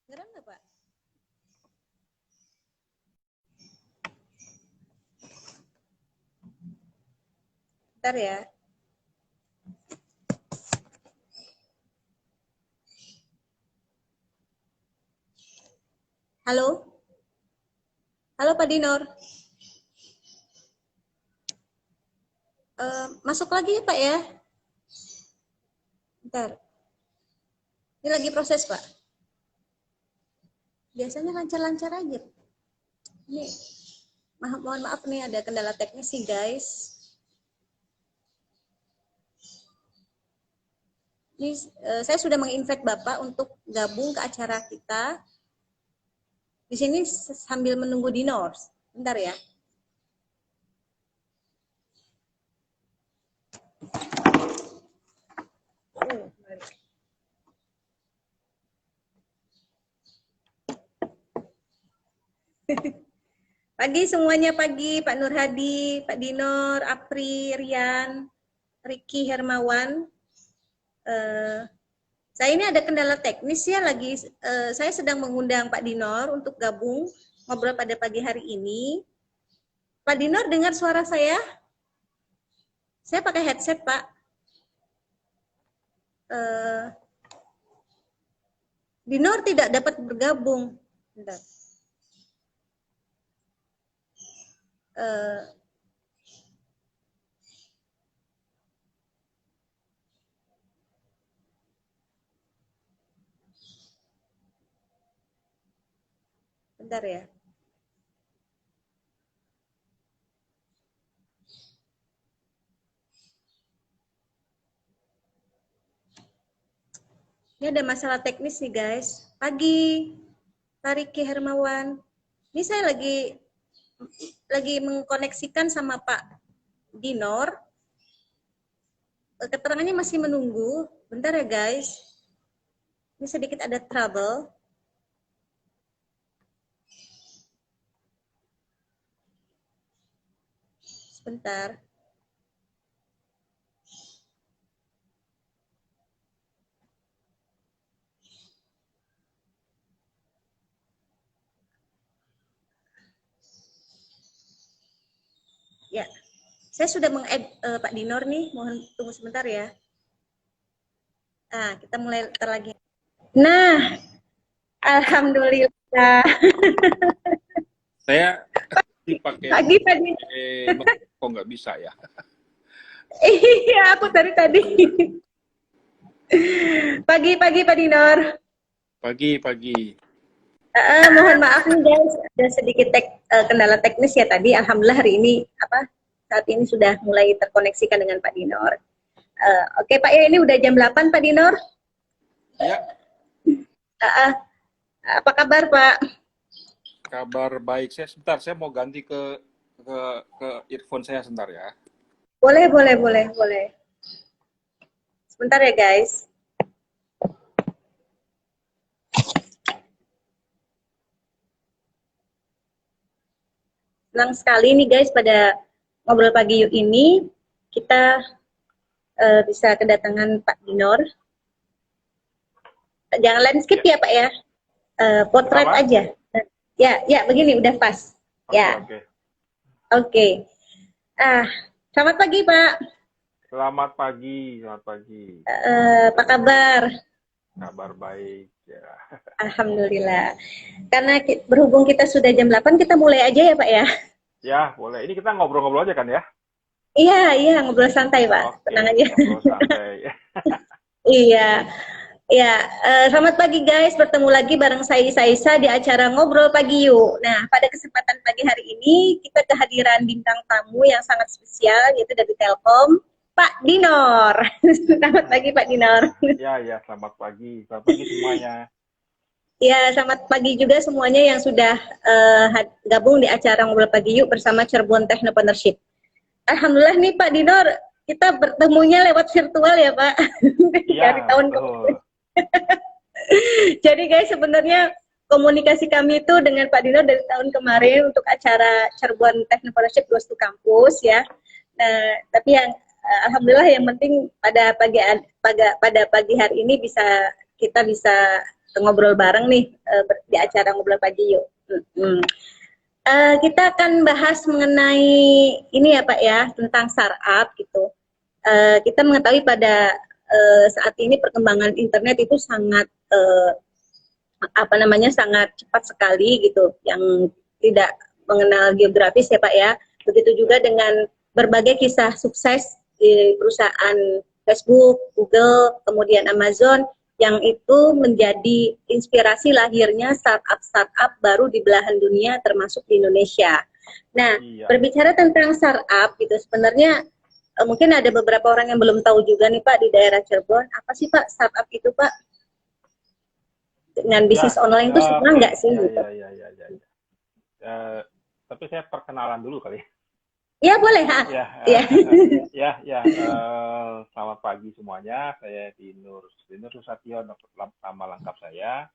Ngeram nggak, Pak? Bentar ya. Halo? Halo Pak Dinor. Masuk lagi ya Pak ya? Bentar. Ini lagi proses Pak. Biasanya lancar-lancar aja. Ini mohon maaf nih ada kendala teknis sih guys. Ini saya sudah menginvite Bapak untuk gabung ke acara kita. Di sini sambil menunggu Dinor. Bentar ya. Pagi semuanya pagi, Pak Nur Hadi, Pak Dinor, Apri, Rian, Riki Hermawan. Saya ini ada kendala teknis ya, saya sedang mengundang Pak Dinor untuk gabung ngobrol pada pagi hari ini. Pak Dinor dengar suara saya? Saya pakai headset Pak. Dinor tidak dapat bergabung. Bentar. Bentar ya. Ini ada masalah teknis nih guys. Pagi, Pak Riki Hermawan. Ini saya lagi mengkoneksikan sama Pak Dinor. Keterangannya masih menunggu. Bentar ya guys. Ini sedikit ada trouble. Sebentar. Ya, saya sudah meng-add Pak Dinor nih. Mohon tunggu sebentar ya. Nah, kita mulai lagi. Nah, alhamdulillah. Saya dipakai Pagi Pak Dinor. kok nggak bisa ya? Iya, aku dari tadi. Pagi-pagi Pak Dinor. Pagi. Mohon maaf nih guys, ada sedikit kendala teknis ya tadi. Alhamdulillah hari ini saat ini sudah mulai terkoneksikan dengan Pak Dinor. Oke Pak ya, ini udah jam 8 Pak Dinor. Ya. Apa kabar Pak? Kabar baik. Saya mau ganti ke earphone saya sebentar ya. Boleh. Sebentar ya guys. Senang sekali nih guys pada ngobrol pagi yuk ini kita bisa kedatangan Pak Dinor. Jangan landscape ya Pak ya, potret aja. Ya begini udah pas. Ya. Oke. Selamat pagi Pak. Selamat pagi. Apa kabar? Kabar baik ya. Alhamdulillah. Karena berhubung kita sudah jam 8, kita mulai aja ya Pak ya. Ya, boleh. Ini kita ngobrol-ngobrol aja kan ya? Iya, ngobrol santai Pak. Oke, Tenang aja. ngobrol santai. Iya. Ya, selamat pagi guys. Bertemu lagi bareng saya Isa di acara Ngobrol Pagi Yuk. Nah, pada kesempatan pagi hari ini kita kehadiran bintang tamu yang sangat spesial yaitu dari Telkom, Pak Dinor. Selamat pagi Pak Dinor. Ya, selamat pagi. Selamat pagi semuanya. Ya, selamat pagi juga semuanya yang sudah gabung di acara Ngobrol Pagi Yuk bersama Cirebon Technopreneurship. Alhamdulillah nih Pak Dinor, kita bertemunya lewat virtual ya Pak. Dari tahun kemarin. Jadi guys, sebenarnya komunikasi kami itu dengan Pak Dinor dari tahun kemarin untuk acara Cirebon Technopreneurship Goes to Campus ya. Nah, tapi yang alhamdulillah yang penting pada pagi hari ini kita bisa ngobrol bareng nih di acara Ngobrol Pagi Yuk. Kita akan bahas mengenai ini ya Pak ya, tentang startup gitu. Kita mengetahui pada saat ini perkembangan internet itu sangat sangat cepat sekali gitu, yang tidak mengenal geografis ya Pak ya. Begitu juga dengan berbagai kisah sukses di perusahaan Facebook, Google, kemudian Amazon, yang itu menjadi inspirasi lahirnya startup-startup baru di belahan dunia termasuk di Indonesia. Nah, berbicara tentang startup gitu, sebenarnya mungkin ada beberapa orang yang belum tahu juga nih Pak di daerah Cirebon, apa sih Pak startup itu Pak? Dengan bisnis online itu semua nggak sih? Gitu. Tapi saya perkenalan dulu kali. Ya boleh, ha? Selamat pagi semuanya. Saya Dinur Susatyo, nama lengkap saya.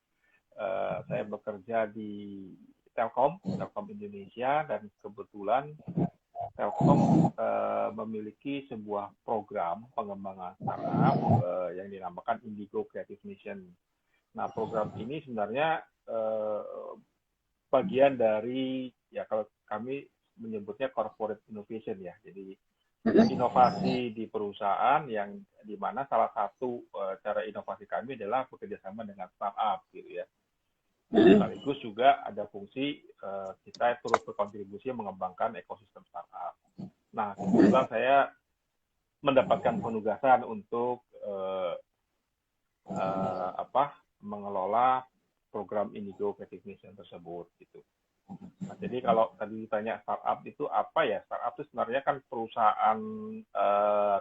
Saya bekerja di Telkom Indonesia, dan kebetulan Telkom memiliki sebuah program pengembangan startup yang dinamakan Indigo Creative Mission. Nah, program ini sebenarnya bagian dari, ya kalau kami menyebutnya corporate innovation ya. Jadi inovasi di perusahaan yang dimana salah satu cara inovasi kami adalah bekerjasama dengan startup gitu ya. Sekaligus juga ada fungsi kita turut berkontribusi mengembangkan ekosistem startup. Nah, kebetulan saya mendapatkan penugasan untuk mengelola program Indigo Creative Mission tersebut gitu. Nah, jadi kalau tadi ditanya startup itu apa ya? Startup itu sebenarnya kan perusahaan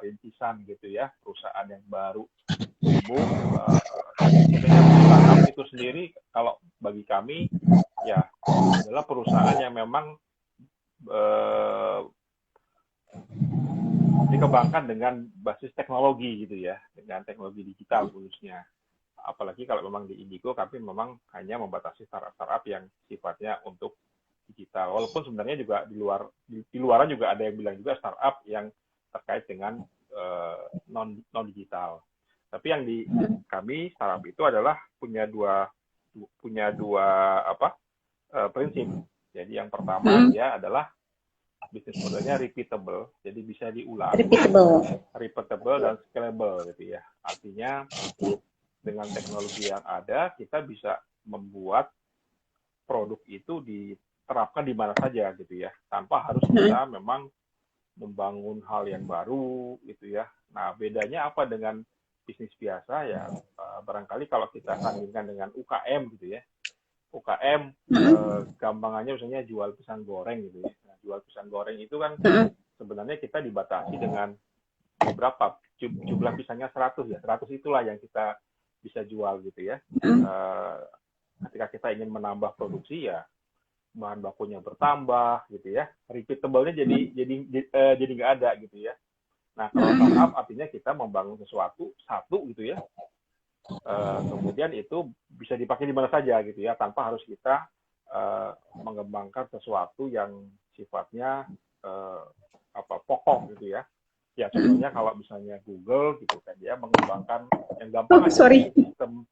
rintisan gitu ya, perusahaan yang baru tumbuh. Startup itu sendiri kalau bagi kami ya adalah perusahaan yang memang dikembangkan dengan basis teknologi gitu ya, dengan teknologi digital khususnya. Apalagi kalau memang di Indigo kami memang hanya membatasi startup yang sifatnya untuk digital. Walaupun sebenarnya juga di luaran juga ada yang bilang juga startup yang terkait dengan non digital. Tapi yang di kami startup itu adalah punya dua prinsip. Jadi yang pertama dia adalah bisnis modelnya repeatable, jadi bisa diulang, repeatable dan scalable gitu ya. Artinya dengan teknologi yang ada, kita bisa membuat produk itu diterapkan di mana saja gitu ya, tanpa harus kita memang membangun hal yang baru gitu ya. Nah, bedanya apa dengan bisnis biasa ya? Barangkali kalau kita sandingkan dengan UKM gitu ya. UKM gampangannya misalnya jual pisang goreng gitu ya. Nah, jual pisang goreng itu kan sebenarnya kita dibatasi dengan berapa jumlah pisangnya 100 ya. 100 itulah yang kita bisa jual gitu ya. Ketika kita ingin menambah produksi ya bahan bakunya bertambah gitu ya. Repeatable-nya jadi nggak ada gitu ya. Nah, kalau startup artinya kita membangun sesuatu satu gitu ya. Kemudian itu bisa dipakai di mana saja gitu ya, tanpa harus kita mengembangkan sesuatu yang sifatnya pokok gitu ya. Ya contohnya kalau misalnya Google gitu kan, dia mengembangkan yang gampang sistem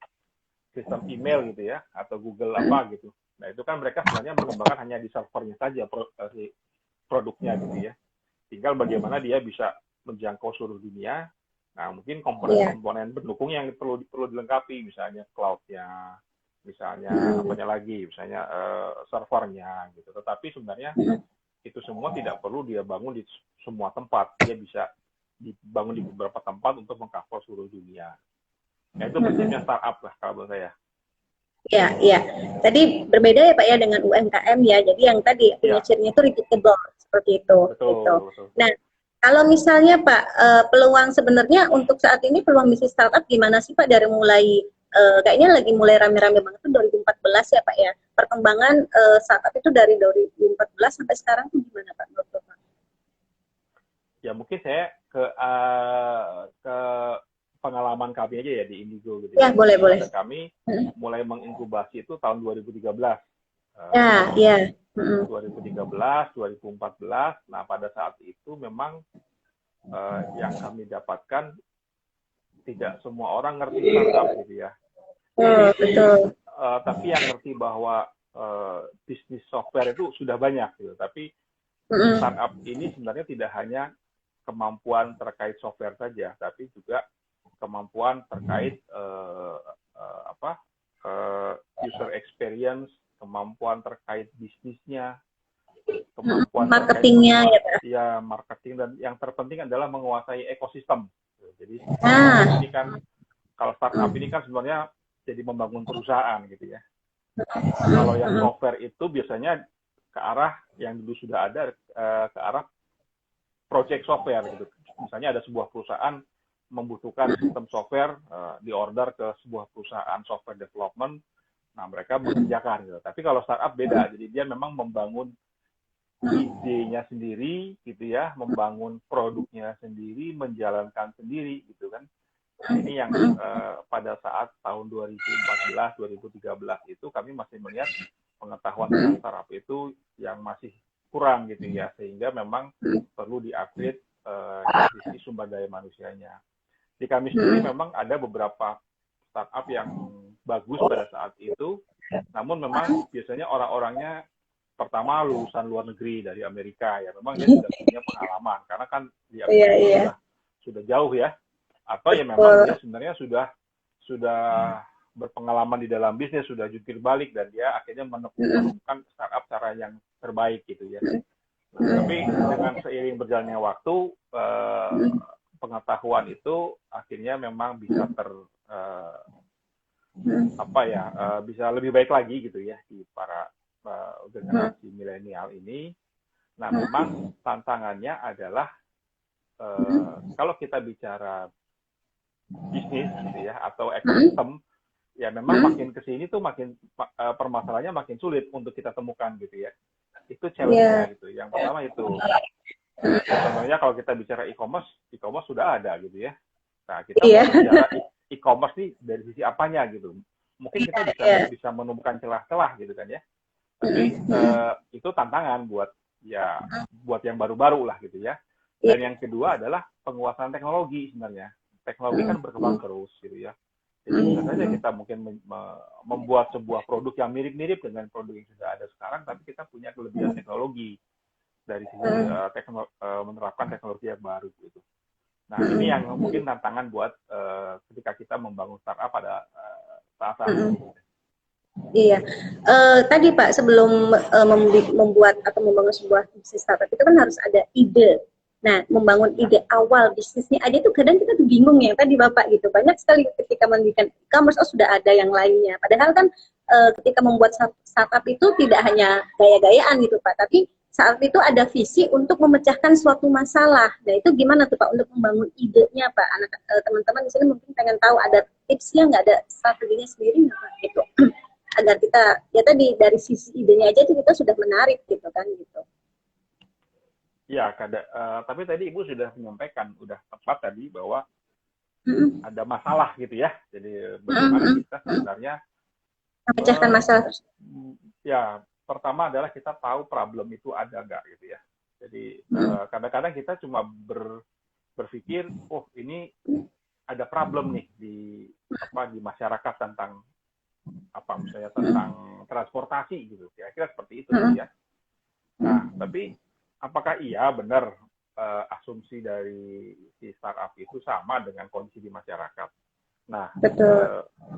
email gitu ya, atau Google apa gitu. Nah itu kan mereka sebenarnya mengembangkan hanya di servernya saja produknya gitu ya. Tinggal bagaimana dia bisa menjangkau seluruh dunia. Nah mungkin komponen-komponen pendukung yang perlu dilengkapi, misalnya cloud-nya, misalnya apanya lagi, misalnya servernya gitu. Tetapi sebenarnya itu semua tidak perlu dia bangun di semua tempat, dia bisa dibangun di beberapa tempat untuk mengcover seluruh dunia. Nah itu prinsipnya startup lah kalau menurut saya. Ya, ya. Tadi berbeda ya Pak ya dengan UMKM ya. Jadi yang tadi punya cirinya itu repeatable seperti itu. Betul, gitu. Betul. Nah, kalau misalnya Pak, peluang sebenarnya untuk saat ini peluang bisnis startup gimana sih Pak, dari mulai kayaknya lagi mulai rame-rame banget tuh 2014 ya Pak ya. Perkembangan startup itu dari 2014 sampai sekarang tuh gimana Pak menurut Bapak? Ya mungkin saya ke pengalaman kami aja ya di Indigo gitu ya. Boleh. Kami mulai menginkubasi itu tahun 2013. Ya. 2013, 2014. Nah pada saat itu memang yang kami dapatkan tidak semua orang ngerti startup gitu ya. Betul. Tapi yang ngerti bahwa bisnis software itu sudah banyak gitu. Tapi startup ini sebenarnya tidak hanya kemampuan terkait software saja, tapi juga kemampuan terkait user experience, kemampuan terkait bisnisnya, kemampuan marketingnya ya marketing, dan yang terpenting adalah menguasai ekosistem. Jadi ini kan kalau startup ini kan sebenarnya jadi membangun perusahaan gitu ya. Kalau yang software itu biasanya ke arah yang dulu sudah ada, ke arah project software gitu. Misalnya ada sebuah perusahaan membutuhkan sistem software, di order ke sebuah perusahaan software development, nah mereka mengerjakan gitu. Tapi kalau startup beda, jadi dia memang membangun idenya sendiri gitu ya, membangun produknya sendiri, menjalankan sendiri gitu kan. Nah, ini yang pada saat tahun 2014, 2013 itu kami masih melihat pengetahuan tentang startup itu yang masih kurang gitu ya, sehingga memang perlu di-upgrade dari sisi sumber daya manusianya. Di kami sendiri memang ada beberapa startup yang bagus pada saat itu, namun memang biasanya orang-orangnya pertama lulusan luar negeri dari Amerika ya, memang dia sudah punya pengalaman karena kan di Amerika sudah jauh ya, atau ya memang dia sebenarnya sudah berpengalaman di dalam bisnis, sudah jungkir balik dan dia akhirnya menemukan startup cara yang terbaik gitu ya. Tapi dengan seiring berjalannya waktu, pengetahuan itu akhirnya memang bisa bisa lebih baik lagi gitu ya di para generasi milenial ini. Nah, memang tantangannya adalah kalau kita bicara bisnis gitu ya atau ekosistem, ya memang makin kesini tuh makin permasalahannya makin sulit untuk kita temukan gitu ya. Itu challenge-nya gitu. Yang pertama itu. Contohnya kalau kita bicara e-commerce sudah ada gitu ya. Nah, kita mau bicara e-commerce nih dari sisi apanya gitu. Mungkin kita bisa menemukan celah-celah gitu kan ya. Tapi itu tantangan buat yang baru-baru lah gitu ya. Dan yang kedua adalah penguasaan teknologi sebenarnya. Teknologi kan berkembang terus gitu ya. Jadi bisa saja kita mungkin membuat sebuah produk yang mirip-mirip dengan produk yang sudah ada sekarang, tapi kita punya kelebihan teknologi dari sisi menerapkan teknologi yang baru gitu. Nah, ini yang mungkin tantangan buat ketika kita membangun startup pada saat ini. Iya, tadi Pak sebelum membuat atau membangun sebuah bisnis startup itu kan harus ada ide. Nah, membangun ide awal bisnisnya aja tuh kadang kita tuh bingung ya, tadi Bapak gitu. Banyak sekali ketika mendirikan e-commerce, sudah ada yang lainnya. Padahal kan ketika membuat startup itu tidak hanya gaya-gayaan gitu Pak, tapi saat itu ada visi untuk memecahkan suatu masalah. Nah, itu gimana tuh Pak untuk membangun idenya Pak? Teman-teman di sini mungkin pengen tahu ada tipsnya nggak, ada strateginya sendiri nggak Pak? Gitu. Agar kita ya tadi dari sisi idenya aja itu kita sudah menarik gitu kan gitu. Ya, tapi tadi Ibu sudah menyampaikan, udah tepat tadi bahwa ada masalah gitu ya. Jadi bagaimana kita sebenarnya memecahkan masalah. Ya, pertama adalah kita tahu problem itu ada nggak gitu ya. Jadi kadang-kadang kita cuma berpikir, oh ini ada problem nih di masyarakat tentang misalnya tentang transportasi gitu, kira-kira seperti itu ya. Nah, tapi apakah iya benar asumsi dari si startup itu sama dengan kondisi di masyarakat? Nah,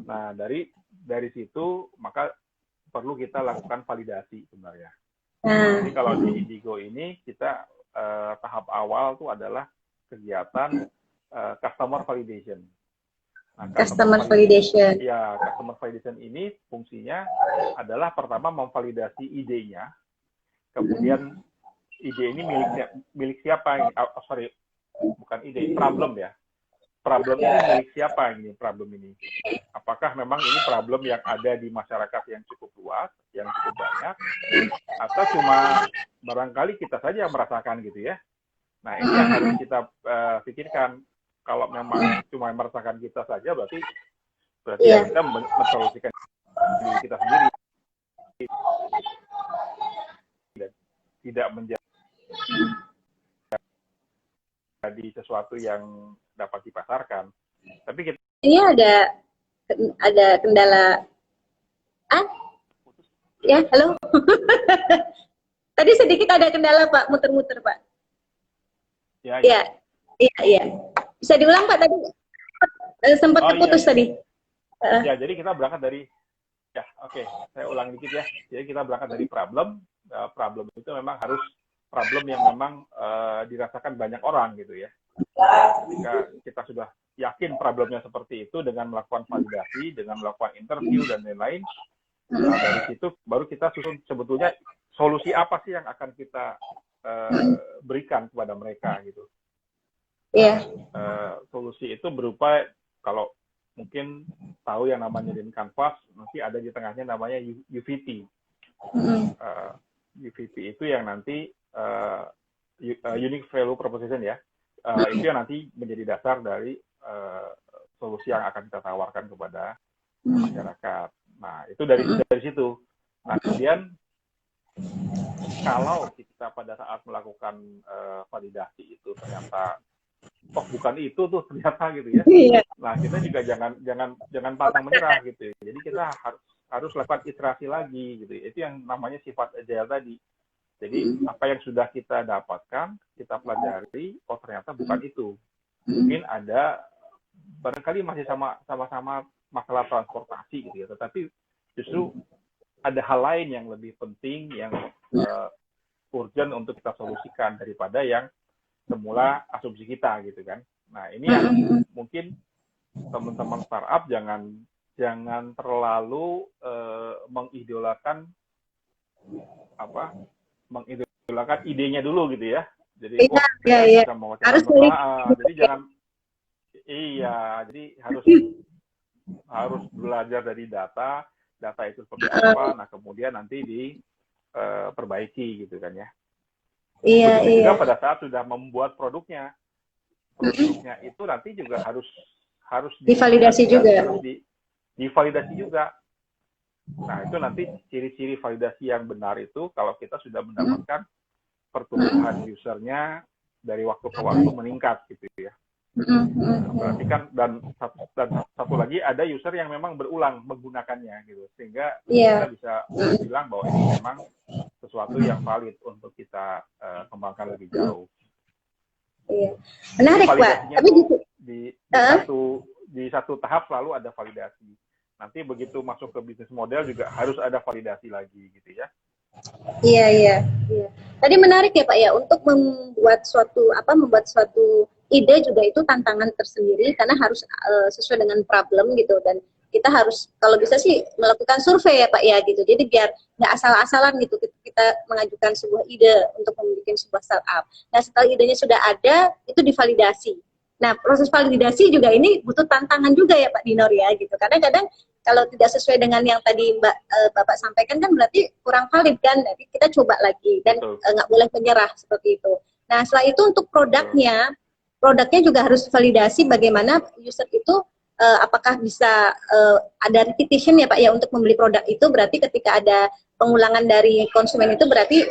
nah dari situ maka perlu kita lakukan validasi sebenarnya. Jadi kalau di Indigo ini kita tahap awal tuh adalah kegiatan customer validation. Nah, customer validation. Ya, customer validation ini fungsinya adalah pertama memvalidasi idenya, kemudian ide ini milik siapa? Bukan ide, problem ya. Problem ini milik siapa ini? Problem ini, apakah memang ini problem yang ada di masyarakat yang cukup luas, yang cukup banyak, atau cuma barangkali kita saja yang merasakan gitu ya? Nah, ini yang harus kita pikirkan. Kalau memang cuma merasakan kita saja, berarti ya kita mensolusikan diri kita sendiri dan tidak menjadi sesuatu yang dapat dipasarkan. Tapi kita ini ada ada kendala. Ah, ya, halo. Tadi sedikit ada kendala Pak, muter-muter Pak. Ya, Iya, iya, iya. Bisa diulang Pak tadi? Sempat terputus tadi. Ya, jadi kita berangkat dari, ya oke, saya ulang dikit ya. Jadi kita berangkat dari problem. Problem itu memang harus problem yang memang dirasakan banyak orang gitu ya. Jika kita sudah yakin problemnya seperti itu dengan melakukan validasi, dengan melakukan interview dan lain-lain, dari situ baru kita susun sebetulnya solusi apa sih yang akan kita berikan kepada mereka gitu. Iya. Solusi itu berupa, kalau mungkin tahu yang namanya Lean Canvas, nanti ada di tengahnya namanya UVP. UVP itu yang nanti Unique Value Proposition ya. Itu yang nanti menjadi dasar dari solusi yang akan kita tawarkan kepada masyarakat. Nah, itu dari situ. Nah, kemudian kalau kita pada saat melakukan validasi itu ternyata bukan itu tuh ternyata gitu ya. Nah, kita juga jangan pantang menyerah gitu. Jadi kita harus lakukan iterasi lagi gitu. Itu yang namanya sifat agile tadi. Jadi apa yang sudah kita dapatkan, kita pelajari, ternyata bukan itu. Mungkin ada barangkali masih sama-sama masalah transportasi gitu ya, tetapi justru ada hal lain yang lebih penting, yang urgent untuk kita solusikan daripada yang semula asumsi kita gitu kan. Nah, ini yang mungkin teman-teman startup jangan terlalu mengidolakan idenya dulu gitu ya. Jadi bisa harus jadi jangan jadi harus belajar dari data itu seperti apa, nah kemudian nanti diperbaiki gitu kan ya. Begitu juga pada saat sudah membuat produknya itu nanti juga harus divalidasi juga. Divalidasi juga. Nah, itu nanti ciri-ciri validasi yang benar itu kalau kita sudah mendapatkan pertumbuhan usernya dari waktu ke waktu meningkat gitu ya. Berarti kan dan satu lagi ada user yang memang berulang menggunakannya gitu, sehingga kita bisa bilang bahwa ini memang sesuatu yang valid untuk kita kembangkan lebih jauh. Iya, menarik Pak. Tapi di satu tahap selalu ada validasi. Nanti begitu masuk ke bisnis model juga harus ada validasi lagi gitu ya. Iya. Tadi menarik ya Pak ya, untuk membuat suatu ide juga itu tantangan tersendiri karena harus sesuai dengan problem gitu, dan kita harus kalau bisa sih melakukan survei ya Pak ya gitu. Jadi biar nggak asal-asalan gitu kita mengajukan sebuah ide untuk membuat sebuah startup. Nah, setelah idenya sudah ada, itu divalidasi. Nah, proses validasi juga ini butuh tantangan juga ya Pak Dinor ya gitu. Kadang-kadang kalau tidak sesuai dengan yang tadi Bapak sampaikan kan berarti kurang valid kan. Jadi kita coba lagi dan nggak boleh menyerah seperti itu. Nah, setelah itu untuk produknya juga harus validasi bagaimana user itu apakah bisa ada repetition ya Pak ya untuk membeli produk itu. Berarti ketika ada pengulangan dari konsumen itu berarti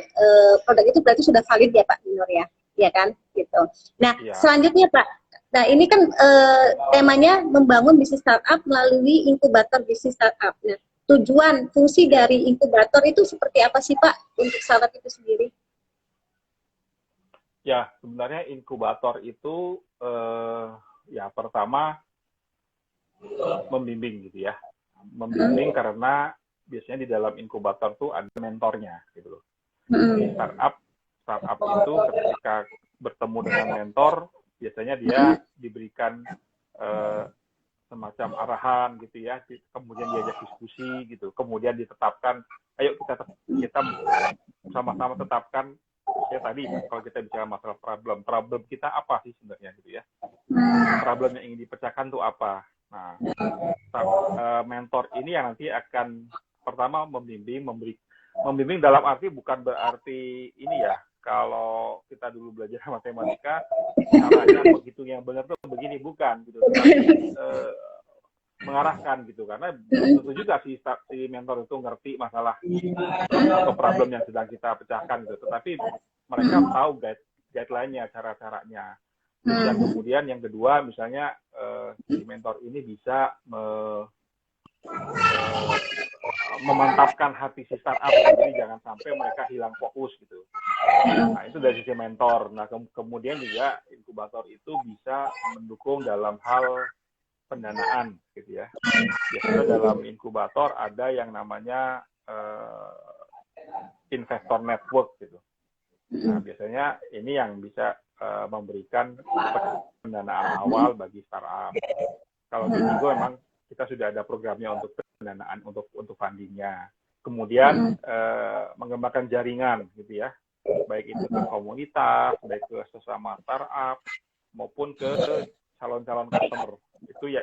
produk itu berarti sudah valid ya Pak Dinor ya. Ya kan gitu. Nah, selanjutnya Pak, nah ini kan temanya membangun bisnis startup melalui inkubator bisnis startup. Nah, tujuan fungsi dari inkubator itu seperti apa sih Pak untuk startup itu sendiri? Ya, sebenarnya inkubator itu ya pertama membimbing gitu ya. Membimbing karena biasanya di dalam inkubator tuh ada mentornya gitu loh. Di startup itu ketika bertemu dengan mentor, biasanya dia diberikan semacam arahan gitu ya, kemudian diajak diskusi gitu, kemudian ditetapkan, ayo kita sama-sama tetapkan ya tadi kalau kita bicara masalah problem kita apa sih sebenarnya gitu ya, problem yang ingin dipecahkan tuh apa. Nah, mentor ini yang nanti akan pertama membimbing dalam arti bukan berarti ini ya, kalau kita dulu belajar matematika caranya begitu yang benar tuh begini, bukan gitu, tapi mengarahkan gitu, karena tentu juga si mentor itu ngerti masalah atau problem yang sedang kita pecahkan gitu, tetapi mereka tahu guideline-nya, cara-caranya. Dan kemudian yang kedua misalnya si mentor ini bisa memantapkan hati si startup, jadi jangan sampai mereka hilang fokus gitu. Nah, itu dari sisi mentor. Nah, kemudian juga inkubator itu bisa mendukung dalam hal pendanaan gitu ya. Biasanya dalam inkubator ada yang namanya investor network gitu. Nah, biasanya ini yang bisa memberikan pendanaan awal bagi startup. Kalau di Indigo memang kita sudah ada programnya untuk pendanaan, untuk fundingnya. Kemudian mengembangkan jaringan gitu ya, baik itu ke komunitas, baik ke sesama startup maupun ke calon-calon customer.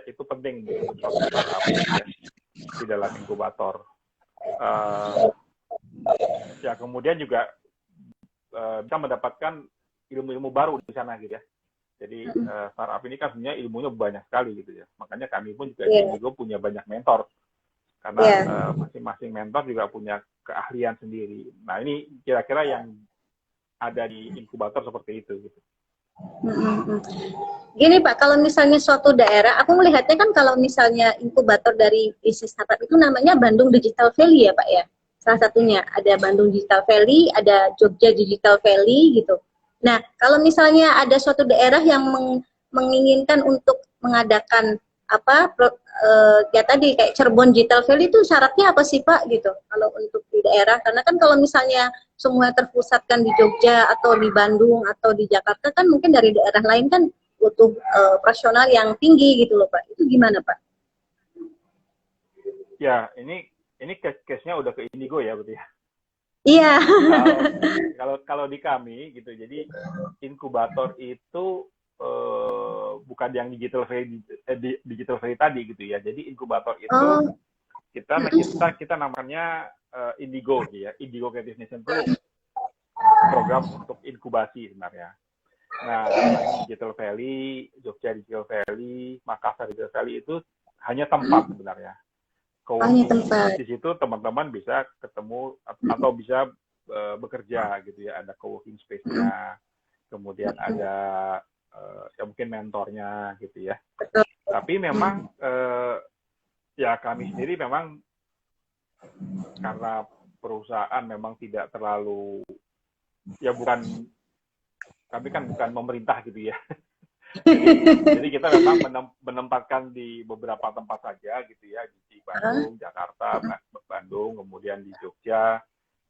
Itu penting untuk suatu startup ya, di dalam inkubator. Ya kemudian juga bisa mendapatkan ilmu-ilmu baru di sana gitu ya. Jadi startup ini kan sebenarnya ilmunya banyak sekali gitu ya. Makanya kami pun juga punya banyak mentor. Karena masing-masing mentor juga punya keahlian sendiri. Nah ini kira-kira yang ada di inkubator seperti itu gitu. Gini Pak, kalau misalnya suatu daerah, aku melihatnya kan kalau misalnya inkubator dari bisnis startup itu namanya Bandung Digital Valley ya Pak ya. Salah satunya ada Bandung Digital Valley, ada Jogja Digital Valley gitu. Nah, kalau misalnya ada suatu daerah yang menginginkan untuk mengadakan ya tadi kayak Cirebon Digital Valley itu syaratnya apa sih Pak gitu? Kalau untuk di daerah, karena kan kalau misalnya semua terpusatkan di Jogja atau di Bandung atau di Jakarta kan mungkin dari daerah lain kan butuh operasional yang tinggi gitu loh Pak. Itu gimana Pak? Ya, ini case-nya udah ke Indigo ya berarti ya. Iya. Kalau di kami gitu, jadi inkubator itu bukan yang digital valley tadi gitu ya. Jadi inkubator itu kita namanya Indigo gitu ya, Indigo Creative Nation itu program untuk inkubasi sebenarnya. Nah, Digital Valley, Jogja Digital Valley, Makassar Digital Valley itu hanya tempat sebenarnya. Di situ teman-teman bisa ketemu atau bisa bekerja gitu ya, ada co-working space-nya, kemudian ada ya mungkin mentornya gitu ya. Tapi memang ya kami sendiri memang karena perusahaan memang tidak terlalu, ya kami kan bukan pemerintah gitu ya. Jadi kita memang menempatkan di beberapa tempat saja gitu ya, di Bandung, Jakarta, Bandung, kemudian di Jogja,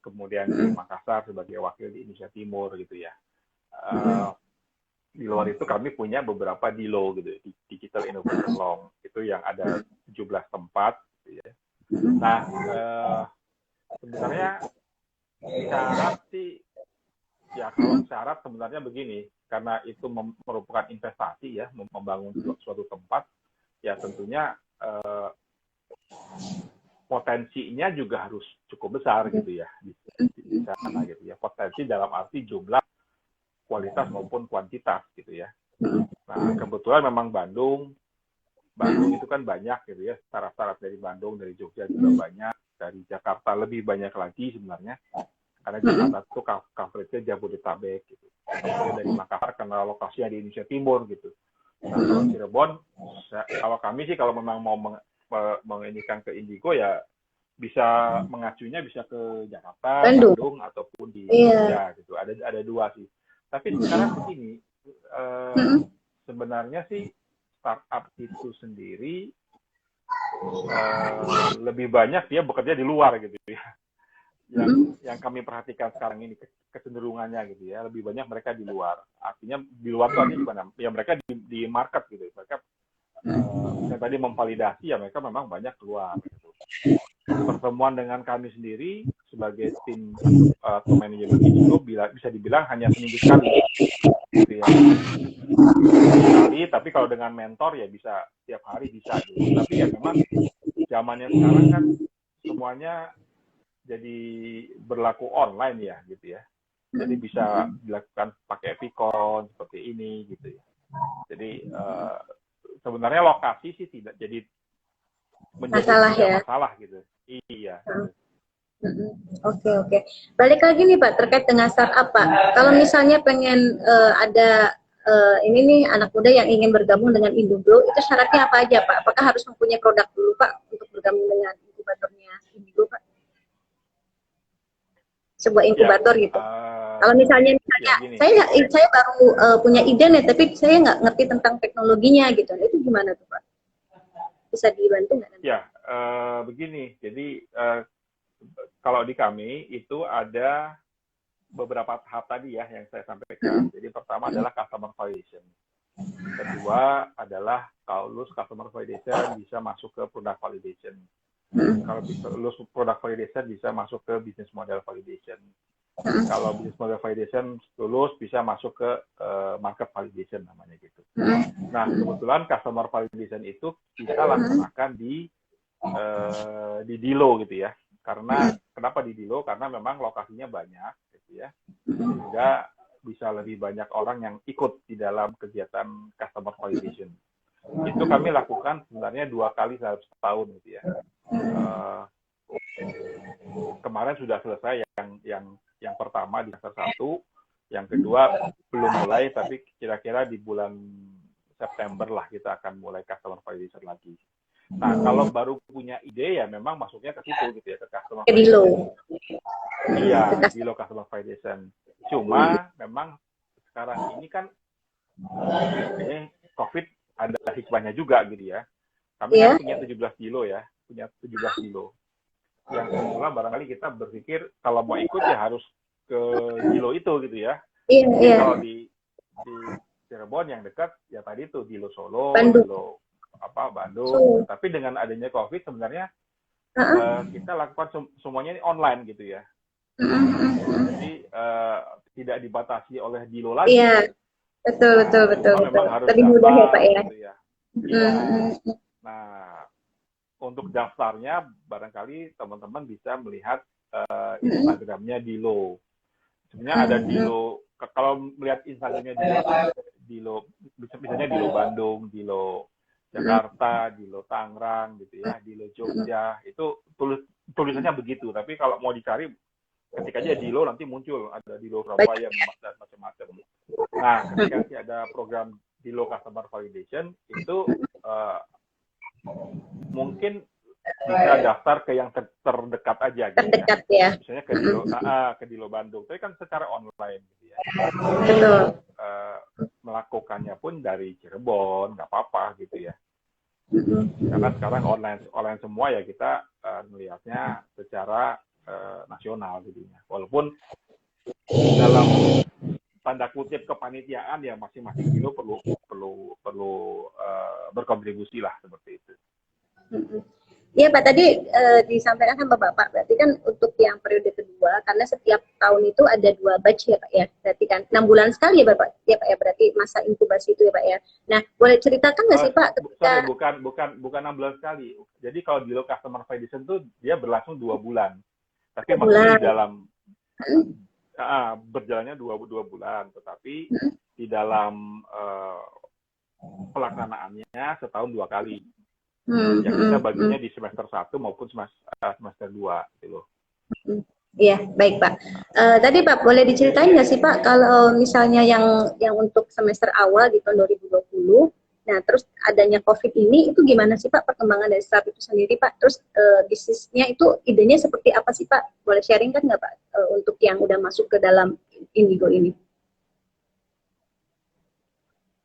kemudian di Makassar sebagai wakil di Indonesia Timur gitu ya. Di luar itu kami punya beberapa DILO gitu, di Digital Innovation Long, itu yang ada 17 tempat gitu ya. Nah, sebenarnya syarat sih, ya kalau syarat sebenarnya begini, karena itu merupakan investasi ya, membangun suatu tempat, ya tentunya potensinya juga harus cukup besar gitu ya di sana gitu ya. Potensi dalam arti jumlah, kualitas maupun kuantitas gitu ya. Nah kebetulan memang Bandung itu kan banyak gitu ya, startup dari Bandung, dari Jogja juga banyak, dari Jakarta lebih banyak lagi sebenarnya. Karena Jakarta itu coverage-nya Jabodetabek gitu. Kemudian dari Makassar karena lokasinya di Indonesia Timur gitu. Nah, kalau Cirebon, kalau kami sih kalau memang mau menginikan ke Indigo ya bisa mengacunya bisa ke Jakarta, Bandung ataupun di Jogja gitu. Ada dua sih. Tapi sekarang begini, sebenarnya sih startup itu sendiri lebih banyak dia bekerja di luar gitu ya. Yang kami perhatikan sekarang ini kecenderungannya gitu ya, lebih banyak mereka di luar. Artinya di luar itu artinya gimana? Ya mereka di market gitu. Mereka yang tadi memvalidasi ya mereka memang banyak keluar gitu. Pertemuan dengan kami sendiri sebagai tim atau manajemen Indigo bisa dibilang hanya seminggu sekali gitu ya. Tapi kalau dengan mentor ya bisa tiap hari bisa gitu. Tapi ya memang zamannya sekarang kan semuanya jadi berlaku online ya gitu ya. Jadi bisa dilakukan pakai Vicon seperti ini gitu ya. Jadi sebenarnya lokasi sih tidak jadi menjadi masalah gitu. Iya. Oke. Balik lagi nih Pak terkait dengan startup Pak. Kalau misalnya pengen ada ini nih anak muda yang ingin bergabung dengan Indoglo, itu syaratnya apa aja Pak? Apakah harus mempunyai produk dulu Pak untuk bergabung dengan inkubatornya Indigo, Pak? Sebuah inkubator Ya, gitu. Kalau misalnya ya gini. saya baru punya ide nih, tapi saya nggak ngerti tentang teknologinya gitu. Nah, itu gimana tuh, Pak? Bisa dibantu nggak? Ya, begini. Jadi kalau di kami itu ada beberapa tahap tadi ya yang saya sampaikan. Jadi pertama adalah customer validation. Kedua adalah kalau lulus customer validation bisa masuk ke product validation. Kalau bisa lulus product validation bisa masuk ke business model validation. Kalau business model validation lulus bisa masuk ke market validation namanya gitu. Nah, kebetulan customer validation itu kita laksanakan di Dilo gitu ya. Karena kenapa di Dilo? Karena memang lokasinya banyak gitu ya. Sehingga bisa lebih banyak orang yang ikut di dalam kegiatan customer validation. Itu kami lakukan sebenarnya 2 kali dalam setahun gitu ya. Kemarin sudah selesai yang pertama di semester 1, yang kedua belum mulai, tapi kira-kira di bulan September lah kita akan mulai customer validation lagi. Nah, kalau baru punya ide ya memang masuknya ke situ gitu ya, ke customer validation. Iya, di Dilo customer validation. Cuma memang sekarang ini kan COVID ada hikmahnya juga gitu ya. Kami kan punya 17 Dilo ya, punya 17 Dilo. Yang kebetulan barangkali kita berpikir kalau mau ikut ya harus ke Dilo itu gitu ya. Jadi kalau di Cirebon yang dekat ya tadi tuh Dilo Solo, Dilo Bandung. Tapi dengan adanya COVID sebenarnya kita lakukan semuanya ini online gitu ya. Jadi tidak dibatasi oleh Dilo lagi. Iya, betul. Memang harus lebih mudah ya, Pak ya. Gitu ya. Iya. Nah, untuk daftarnya barangkali teman-teman bisa melihat Instagramnya Dilo. Sebenarnya ada Dilo. Kalau melihat Instagramnya Dilo, misalnya Dilo Bandung, Dilo Jakarta, Dilo Tangerang gitu ya, Dilo Jogja, itu tulisannya begitu. Tapi kalau mau dicari ketika aja Dilo nanti muncul ada Dilo Surabaya dan macam-macam. Nah, ketika ada program Dilo Customer Validation itu mungkin bisa daftar ke yang terdekat aja gitu terdekat ya. Misalnya ke Dilo Bandung. Tapi kan secara online gitu ya. Betul. Melakukannya pun dari Cirebon, nggak apa-apa gitu ya. Karena sekarang online semua ya kita melihatnya secara nasional gitu ya. Walaupun dalam tanda kutip kepanitiaan ya masing-masing Dilo perlu berkontribusi lah seperti itu. Iya Pak, tadi disampaikan sama Bapak, berarti kan untuk yang periode kedua, karena setiap tahun itu ada 2 batch ya Pak ya, berarti kan 6 bulan sekali ya Bapak ya Pak ya, berarti masa inkubasi itu ya Pak ya. Nah, boleh ceritakan nggak sih Pak? Sorry, bukan 6 bulan sekali. Jadi kalau di customer validation tuh dia berlangsung 2 bulan. Tapi masih di dalam berjalannya 2 bulan, tetapi di dalam pelaksanaannya setahun 2 kali. Yang kita baginya di semester 1 maupun semester 2 gitu loh. Iya, baik Pak. Tadi Pak boleh diceritain nggak sih Pak kalau misalnya yang untuk semester awal di tahun 2020, nah terus adanya COVID ini itu gimana sih Pak perkembangan dari startup itu sendiri Pak? Terus bisnisnya itu idenya seperti apa sih Pak? Boleh sharing kan nggak Pak untuk yang udah masuk ke dalam Indigo ini?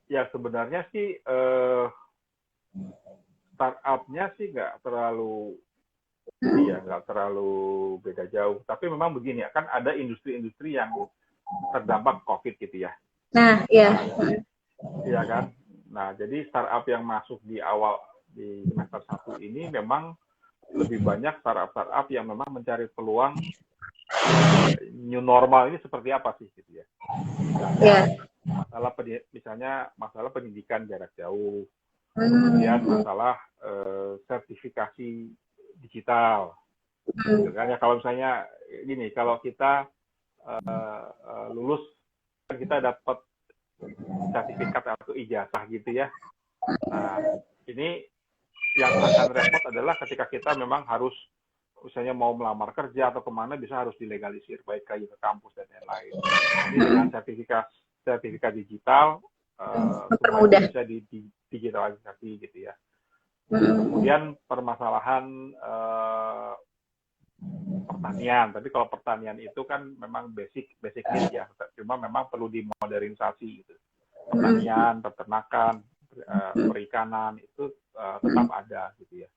Ya sebenarnya sih startupnya sih nggak terlalu beda jauh. Tapi memang begini ya, kan ada industri-industri yang terdampak COVID gitu ya. Nah, iya. Iya kan. Nah, jadi startup yang masuk di awal di semester 1 ini memang lebih banyak startup yang memang mencari peluang new normal ini seperti apa sih gitu ya. Misalnya masalah pendidikan jarak jauh. Kemudian masalah sertifikasi digital. Ya, kalau misalnya gini, kalau kita lulus kita dapat sertifikat atau ijazah gitu ya. Nah, ini yang akan repot adalah ketika kita memang harus misalnya mau melamar kerja atau kemana bisa harus dilegalisir baik lagi ke kampus dan lain-lain. Ini dengan sertifikat digital mempermudah bisa digitalisasi gitu ya. Kemudian permasalahan pertanian, tapi kalau pertanian itu kan memang basic need ya, cuma memang perlu dimodernisasi gitu. Pertanian, peternakan, perikanan itu tetap ada gitu ya.